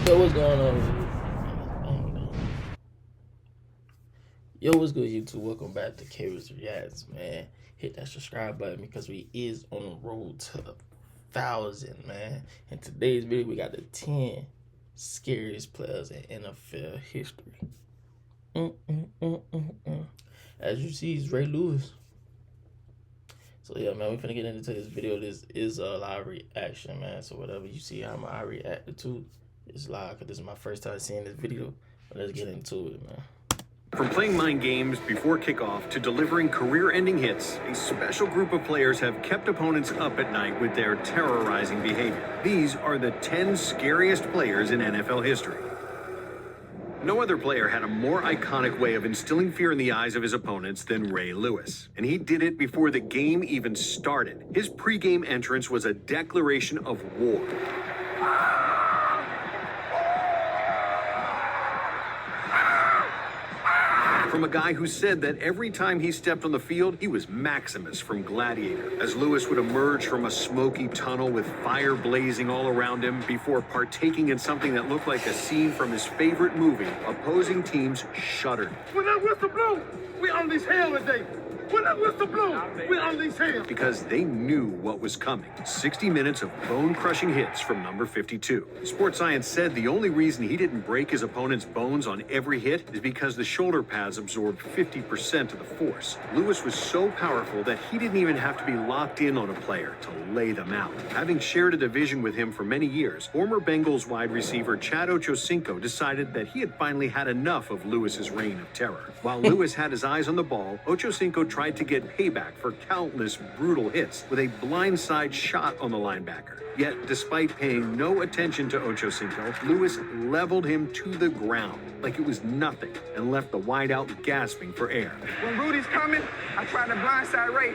Yo, what's going on? Yo, what's good, YouTube? Welcome back to kaviusrutledge, man. Hit that subscribe button because we is on the road to 1,000, man. In today's video, we got the 10 scariest players in NFL history. As you see, it's Ray Lewis. So yeah, man, we finna get into this video. This is a live reaction, man. So whatever you see how I reacted to, it's live because this is my first time seeing this video. But let's get into it, man. From playing mind games before kickoff to delivering career-ending hits, a special group of players have kept opponents up at night with their terrorizing behavior. These are the 10 scariest players in NFL history. No other player had a more iconic way of instilling fear in the eyes of his opponents than Ray Lewis. And he did it before the game even started. His pregame entrance was a declaration of war. From a guy who said that every time he stepped on the field, he was Maximus from Gladiator, as Lewis would emerge from a smoky tunnel with fire blazing all around him before partaking in something that looked like a scene from his favorite movie. Opposing teams shuddered. When that whistle blow, we unleash hell today. When that whistle blow, we unleash hell. Because they knew what was coming. 60 minutes of bone-crushing hits from number 52. Sports Science said the only reason he didn't break his opponent's bones on every hit is because the shoulder pads absorbed 50% of the force. Lewis was so powerful that he didn't even have to be locked in on a player to lay them out. Having shared a division with him for many years, former Bengals wide receiver Chad Ochocinco decided that he had finally had enough of Lewis's reign of terror. While Lewis had his eyes on the ball, Ochocinco tried to get payback for countless brutal hits with a blindside shot on the linebacker. Yet, despite paying no attention to Ochocinco, Lewis leveled him to the ground like it was nothing and left the wideout gasping for air. When Rudy's coming, I tried to blindside Ray.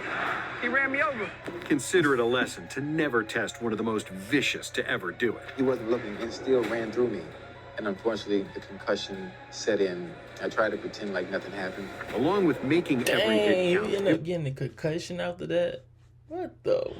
He ran me over. Consider it a lesson to never test one of the most vicious to ever do it. He wasn't looking and still ran through me. And unfortunately, the concussion set in. I tried to pretend like nothing happened. Along with making every hit count. You end up getting a concussion after that? What the?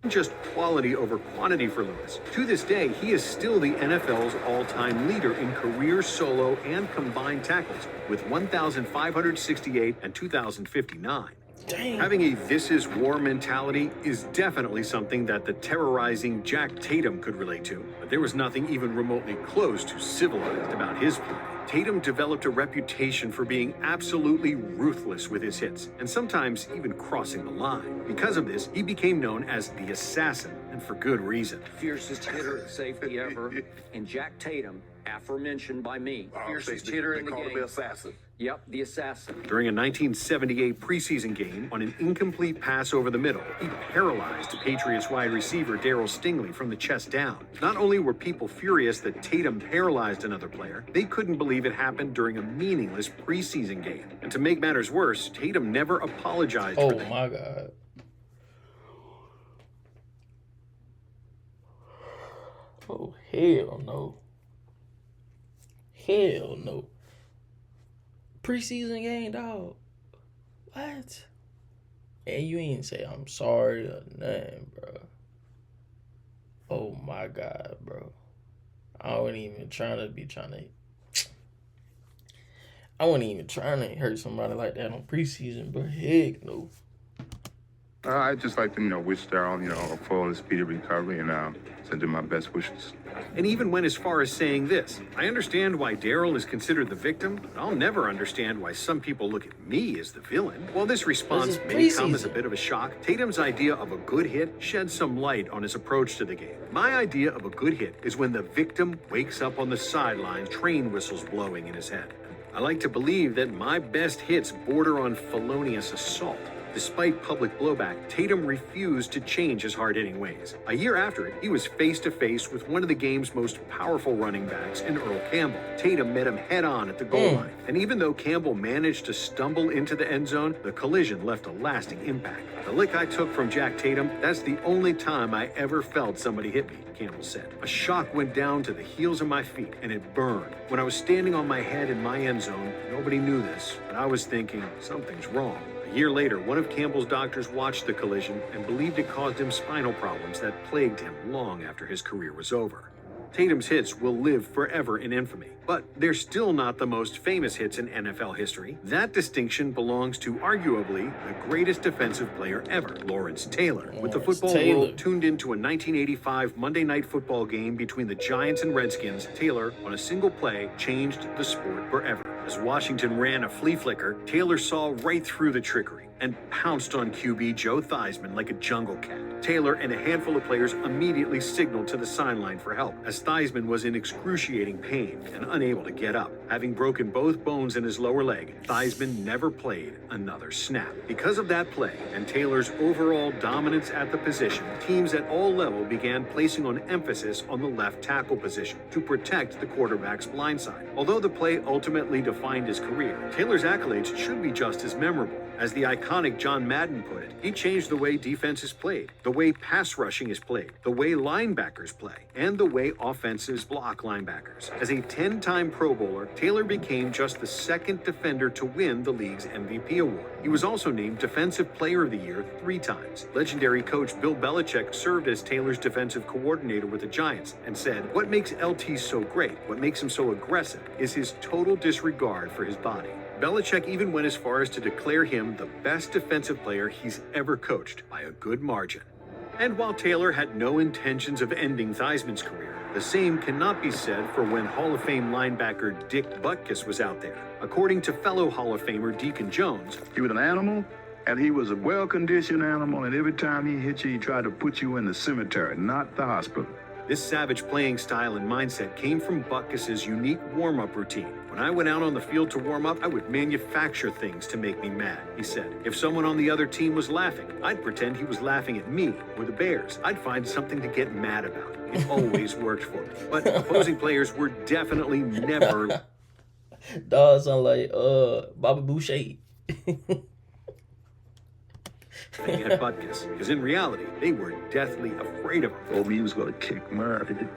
Just quality over quantity for Lewis. To this day, he is still the NFL's all-time leader in career solo and combined tackles with 1,568 and 2,059. Dang. Having a "this is war" mentality is definitely something that the terrorizing Jack Tatum could relate to, but there was nothing even remotely close to civilized about his play. Tatum developed a reputation for being absolutely ruthless with his hits, and sometimes even crossing the line. Because of this, he became known as the Assassin, and for good reason. Fiercest hitter at safety ever, and Jack Tatum, aforementioned by me, fiercest hitter in the game. The assassin. Yep, the assassin. During a 1978 preseason game, on an incomplete pass over the middle, he paralyzed Patriots wide receiver Darryl Stingley from the chest down. Not only were people furious that Tatum paralyzed another player, they couldn't believe it happened during a meaningless preseason game. And to make matters worse, Tatum never apologized for Oh that. my God. Oh, hell no. Hell no. Preseason game, dog. What? And you ain't say I'm sorry or nothing, bro. Oh my God, bro. I wasn't even trying to hurt somebody like that on preseason, but heck no. I'd just like to, wish Darryl, a full and speedy recovery and send him my best wishes. And even went as far as saying this: I understand why Darryl is considered the victim, but I'll never understand why some people look at me as the villain. While this response This is may come as a preseason. bit of a shock, Tatum's idea of a good hit sheds some light on his approach to the game. My idea of a good hit is when the victim wakes up on the sideline, train whistles blowing in his head. I like to believe that my best hits border on felonious assault. Despite public blowback, Tatum refused to change his hard-hitting ways. A year after it, he was face-to-face with one of the game's most powerful running backs in Earl Campbell. Tatum met him head-on at the goal line, and even though Campbell managed to stumble into the end zone, the collision left a lasting impact. The lick I took from Jack Tatum, that's the only time I ever felt somebody hit me, Campbell said. A shock went down to the heels of my feet, and it burned. When I was standing on my head in my end zone, nobody knew this, but I was thinking, something's wrong. A year later, one of Campbell's doctors watched the collision and believed it caused him spinal problems that plagued him long after his career was over. Tatum's hits will live forever in infamy, but they're still not the most famous hits in NFL history. That distinction belongs to arguably the greatest defensive player ever, Lawrence Taylor. With the football world tuned into a 1985 Monday Night Football game between the Giants and Redskins, Taylor, on a single play, changed the sport forever. As Washington ran a flea flicker, Taylor saw right through the trickery and pounced on QB Joe Theismann like a jungle cat. Taylor and a handful of players immediately signaled to the sideline for help, as Theismann was in excruciating pain and unable to get up. Having broken both bones in his lower leg, Theismann never played another snap. Because of that play and Taylor's overall dominance at the position, teams at all levels began placing an emphasis on the left tackle position to protect the quarterback's blind side. Although the play ultimately defined his career, Taylor's accolades should be just as memorable. As the iconic John Madden put it, he changed the way defense is played, the way pass rushing is played, the way linebackers play, and the way offenses block linebackers. As a 10-time Pro Bowler, Taylor became just the second defender to win the league's MVP award. He was also named Defensive Player of the Year 3 times. Legendary coach Bill Belichick served as Taylor's defensive coordinator with the Giants and said, "What makes LT so great, what makes him so aggressive, is his total disregard for his body." Belichick even went as far as to declare him the best defensive player he's ever coached by a good margin. And while Taylor had no intentions of ending Theismann's career, the same cannot be said for when Hall of Fame linebacker Dick Butkus was out there. According to fellow Hall of Famer Deacon Jones, he was an animal, and he was a well-conditioned animal, and every time he hit you, he tried to put you in the cemetery, not the hospital. This savage playing style and mindset came from Butkus's unique warm-up routine. When I went out on the field to warm up, I would manufacture things to make me mad, he said. If someone on the other team was laughing, I'd pretend he was laughing at me or the Bears. I'd find something to get mad about. It always worked for me. But opposing players were definitely never... Dog sound like Bobby Boucher. at Butkus, because in reality, they were deathly afraid of him. Oh, he was going to kick Murray.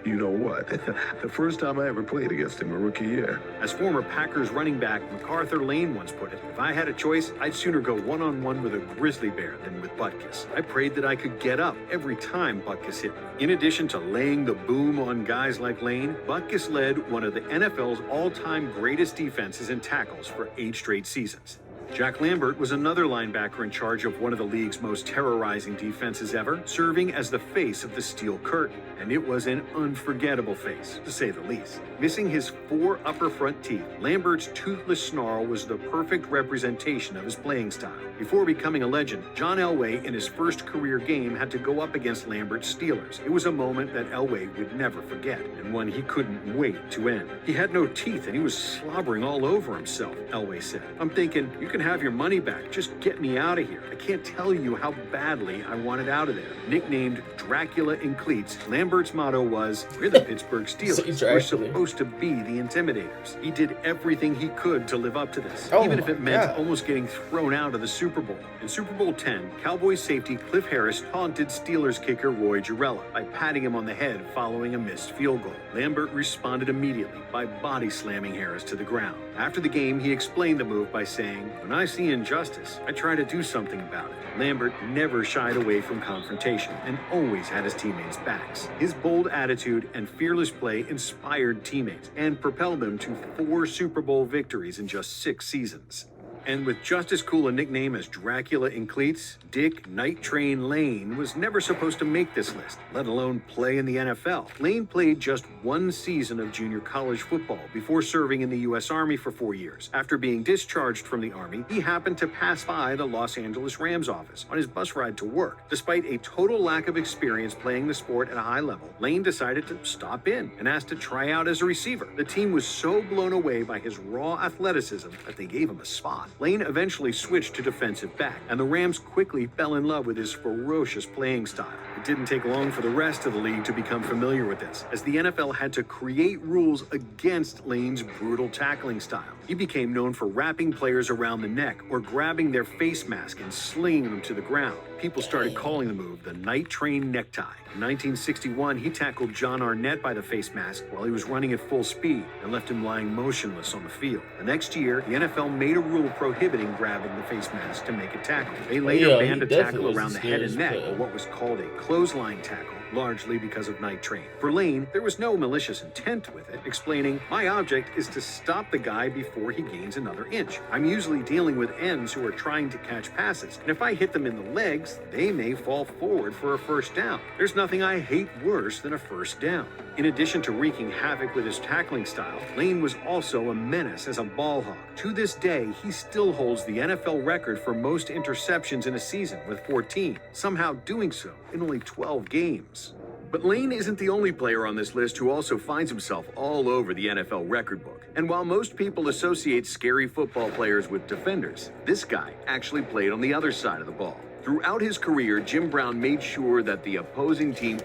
You know what? The first time I ever played against him, a rookie year. As former Packers running back MacArthur Lane once put it, if I had a choice, I'd sooner go one-on-one with a grizzly bear than with Butkus. I prayed that I could get up every time Butkus hit me. In addition to laying the boom on guys like Lane, Butkus led one of the NFL's all-time greatest defenses and tackles for 8 straight seasons. Jack Lambert was another linebacker in charge of one of the league's most terrorizing defenses ever, serving as the face of the Steel Curtain. And it was an unforgettable face, to say the least. Missing his 4 upper front teeth, Lambert's toothless snarl was the perfect representation of his playing style. Before becoming a legend, John Elway in his first career game had to go up against Lambert's Steelers. It was a moment that Elway would never forget, and one he couldn't wait to end. He had no teeth and he was slobbering all over himself, Elway said. I'm thinking, you can have your money back, just get me out of here. I can't tell you how badly I wanted out of there. Nicknamed Dracula in cleats, Lambert's motto was, we're the Pittsburgh Steelers. We're supposed to be the intimidators. He did everything he could to live up to this, even if it meant almost getting thrown out of the Super Bowl. In Super Bowl 10, Cowboys safety Cliff Harris taunted Steelers kicker Roy Girella by patting him on the head following a missed field goal. Lambert responded immediately by body slamming Harris to the ground. After the game, he explained the move by saying, when I see injustice, I try to do something about it. Lambert never shied away from confrontation and always had his teammates' backs. His bold attitude and fearless play inspired teammates and propelled them to 4 Super Bowl victories in just 6 seasons. And with just as cool a nickname as Dracula in cleats, Dick Night Train Lane was never supposed to make this list, let alone play in the NFL. Lane played just 1 season of junior college football before serving in the U.S. Army for 4 years. After being discharged from the Army, he happened to pass by the Los Angeles Rams office on his bus ride to work. Despite a total lack of experience playing the sport at a high level, Lane decided to stop in and asked to try out as a receiver. The team was so blown away by his raw athleticism that they gave him a spot. Lane eventually switched to defensive back, and the Rams quickly fell in love with his ferocious playing style. It didn't take long for the rest of the league to become familiar with this, as the NFL had to create rules against Lane's brutal tackling style. He became known for wrapping players around the neck or grabbing their face mask and slinging them to the ground. people started calling the move the night train necktie. In 1961, he tackled John Arnett by the face mask while he was running at full speed and left him lying motionless on the field. The next year, the NFL made a rule prohibiting grabbing the face mask to make a tackle. They later banned a tackle around the head and neck, or what was called a clothesline tackle, largely because of night train. For Lane, there was no malicious intent with it, explaining, "My object is to stop the guy before he gains another inch. I'm usually dealing with ends who are trying to catch passes, and if I hit them in the legs, they may fall forward for a first down. There's nothing I hate worse than a first down." In addition to wreaking havoc with his tackling style, Lane was also a menace as a ball hawk. To this day, he still holds the NFL record for most interceptions in a season with 14, somehow doing so in only 12 games. But Lane isn't the only player on this list who also finds himself all over the NFL record book. And while most people associate scary football players with defenders, this guy actually played on the other side of the ball. Throughout his career, Jim Brown made sure that the opposing team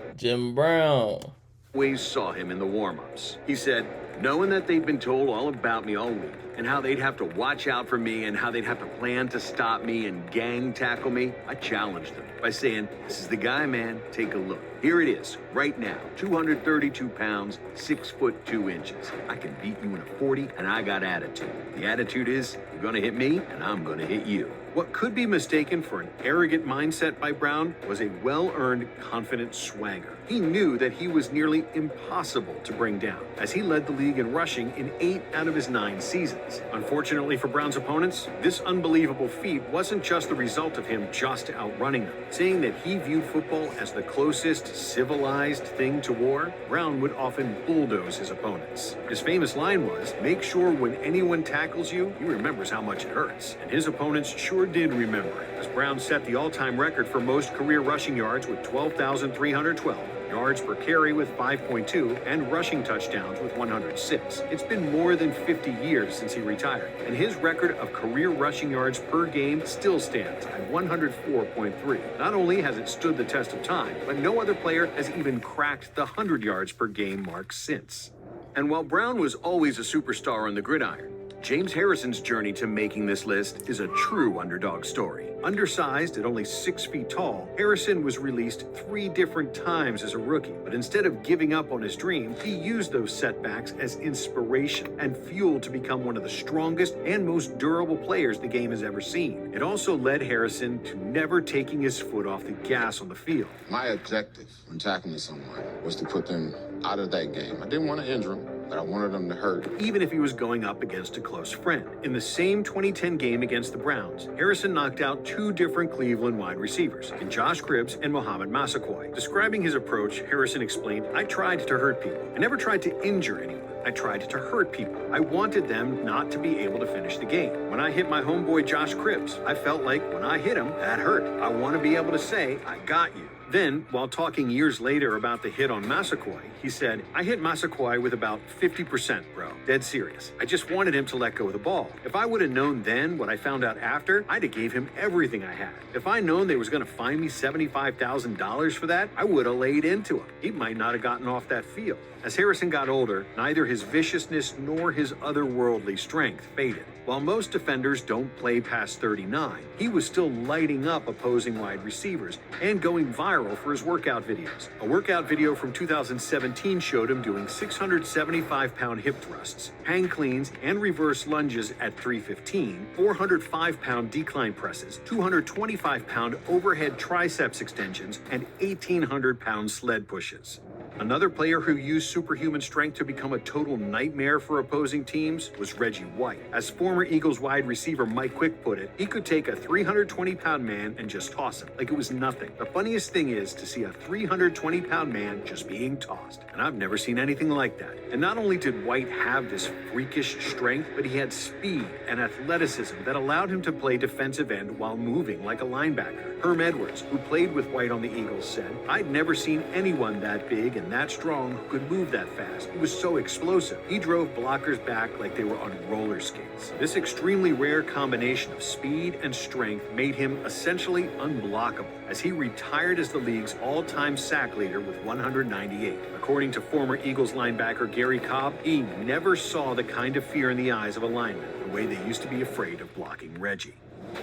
always saw him in the warm-ups. He said, knowing that they'd been told all about me all week and how they'd have to watch out for me and how they'd have to plan to stop me and gang tackle me, I challenged them by saying, "This is the guy, man. Take a look. Here it is, right now. 232 pounds, 6 foot 2 inches. I can beat you in a 40, and I got attitude. The attitude is, you're gonna hit me, and I'm gonna hit you." What could be mistaken for an arrogant mindset by Brown was a well-earned, confident swagger. He knew that he was nearly impossible to bring down, as he led the league in rushing in 8 out of his 9 seasons. Unfortunately for Brown's opponents, this unbelievable feat wasn't just the result of him just outrunning them. Saying that he viewed football as the closest civilized thing to war, Brown would often bulldoze his opponents. His famous line was, "Make sure when anyone tackles you, he remembers how much it hurts." And his opponents sure did remember it, as Brown set the all-time record for most career rushing yards with 12,312. yards per carry with 5.2, and rushing touchdowns with 106. It's been more than 50 years since he retired, and his record of career rushing yards per game still stands at 104.3. Not only has it stood the test of time, but no other player has even cracked the 100 yards per game mark since. And while Brown was always a superstar on the gridiron, James Harrison's journey to making this list is a true underdog story. Undersized at only 6 feet tall, Harrison was released 3 different times as a rookie, but instead of giving up on his dream, he used those setbacks as inspiration and fuel to become one of the strongest and most durable players the game has ever seen. It also led Harrison to never taking his foot off the gas on the field. My objective when tackling someone was to put them out of that game. I didn't want to injure them, but I wanted them to hurt. Even if he was going up against a close friend. In the same 2010 game against the Browns, Harrison knocked out 2 different Cleveland wide receivers, in Josh Cribbs and Mohamed Massaquoi. Describing his approach, Harrison explained, "I tried to hurt people. I never tried to injure anyone. I tried to hurt people. I wanted them not to be able to finish the game. When I hit my homeboy Josh Cribbs, I felt like when I hit him, that hurt. I want to be able to say, I got you." Then, while talking years later about the hit on Massaquoi, he said, "I hit Massaquoi with about 50%, bro. Dead serious. I just wanted him to let go of the ball. If I would have known then what I found out after, I'd have gave him everything I had. If I'd known they was going to fine me $75,000 for that, I would have laid into him. He might not have gotten off that field." As Harrison got older, neither his viciousness nor his otherworldly strength faded. While most defenders don't play past 39, he was still lighting up opposing wide receivers and going viral for his workout videos. A workout video from 2017 showed him doing 675-pound hip thrusts, hang cleans, and reverse lunges at 315, 405-pound decline presses, 225-pound overhead triceps extensions, and 1,800-pound sled pushes. Another player who used superhuman strength to become a total nightmare for opposing teams was Reggie White. As former Eagles wide receiver Mike Quick put it, he could take a 320-pound man and just toss him like it was nothing. The funniest thing is to see a 320-pound man just being tossed, and I've never seen anything like that. And not only did White have this freakish strength, but he had speed and athleticism that allowed him to play defensive end while moving like a linebacker. Herm Edwards, who played with White on the Eagles, said, "I'd never seen anyone that big and that strong who could move that fast. He was so explosive. He drove blockers back like they were on roller skates." This extremely rare combination of speed and strength made him essentially unblockable, as he retired as the league's all-time sack leader with 198. According to former Eagles linebacker Gary Cobb, he never saw the kind of fear in the eyes of a lineman the way they used to be afraid of blocking Reggie.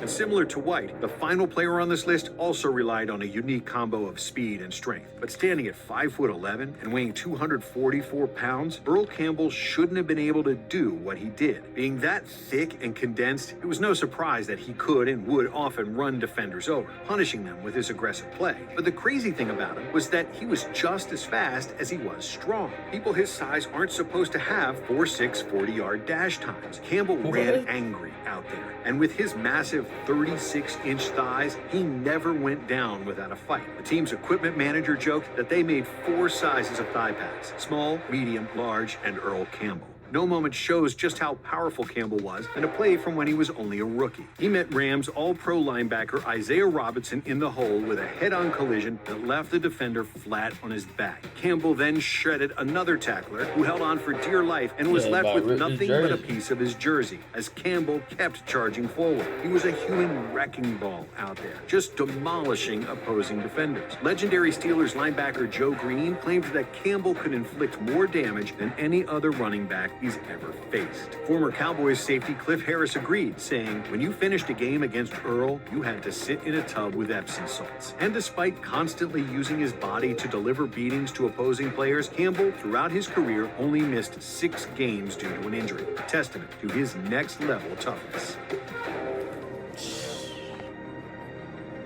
And similar to White, the final player on this list also relied on a unique combo of speed and strength. But standing at 5'11" and weighing 244 pounds, Earl Campbell shouldn't have been able to do what he did. Being that thick and condensed, it was no surprise that he could and would often run defenders over, punishing them with his aggressive play. But the crazy thing about him was that he was just as fast as he was strong. People his size aren't supposed to have 4.6 40-yard dash times. Campbell ran angry out there, and with his massive 36-inch thighs, he never went down without a fight. The team's equipment manager joked that they made 4 sizes of thigh pads: small, medium, large, and Earl Campbell. No moment shows just how powerful Campbell was and a play from when he was only a rookie. He met Rams All-Pro linebacker Isaiah Robinson in the hole with a head-on collision that left the defender flat on his back. Campbell then shredded another tackler who held on for dear life and was left with nothing but a piece of his jersey as Campbell kept charging forward. He was a human wrecking ball out there, just demolishing opposing defenders. Legendary Steelers linebacker Joe Green claimed that Campbell could inflict more damage than any other running back he's ever faced. Former Cowboys safety Cliff Harris agreed, saying, "When you finished a game against Earl, you had to sit in a tub with Epsom salts." And despite constantly using his body to deliver beatings to opposing players, Campbell, throughout his career, only missed 6 games due to an injury, a testament to his next-level toughness.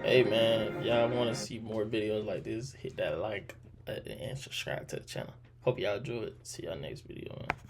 Hey man, if y'all want to see more videos like this, hit that like button and subscribe to the channel. Hope y'all enjoy it. See y'all next video, man.